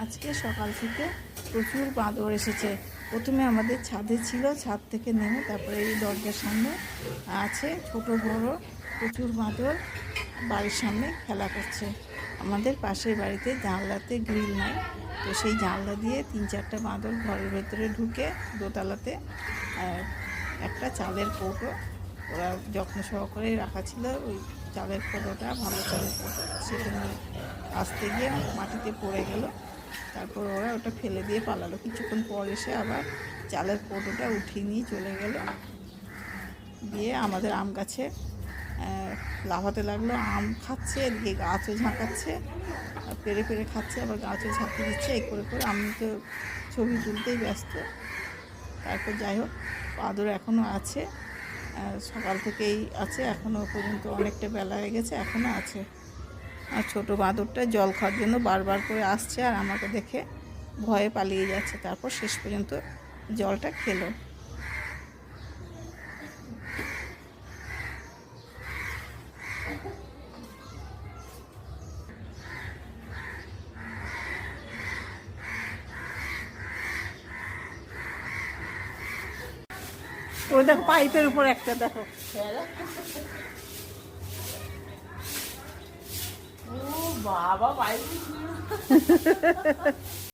আজকে সকাল থেকে প্রচুর বাঁদর এসেছে। প্রথমে আমাদের ছাদে ছিল, ছাদ থেকে নেমে তারপরে এই দরজার সামনে আছে ছোট বড় প্রচুর বাঁদর বাড়ির সামনে খেলা করছে। আমাদের পাশের বাড়িতে জানলাতে গ্রিল নাই, তো সেই জানলা দিয়ে 3-4টা বাঁদর ঘরের ভেতরে ঢুকে দোতলাতে একটা চালের কৌটো ওরা যত্ন সহকারে রাখা ছিল। ওই চালের কৌটোটা ভালো চালের কৌটো, সেখানে আসতে গিয়ে মাটিতে পড়ে গেল। তারপর ওরা ওটা ফেলে দিয়ে পালালো। কিছুক্ষণ পর এসে আবার চালের কৌটোটা উঠিয়ে নিয়ে চলে গেল। দিয়ে আমাদের আম গাছে লাফাতে লাগলো, আম খাচ্ছে, এদিকে গাছও ঝাঁকাচ্ছে, পেরে পেরে খাচ্ছে, আবার গাছও ঝাঁকিয়ে দিচ্ছে। এই করে করে আমি তো ছবি তুলতেই ব্যস্ত। তারপর যাই হোক, বাদর এখনও আছে, সকাল থেকেই আছে, এখনও পর্যন্ত অনেকটা বেলা হয়ে গেছে, এখনও আছে। আর ছোটো বাঁদরটা জল খাওয়ার জন্য বারবার করে আসছে আর আমাকে দেখে ভয়ে পালিয়ে যাচ্ছে। তারপর শেষ পর্যন্ত জলটা খেলো। ওই দেখো পাইপের উপর একটা, দেখো ও বাবা, পাইপ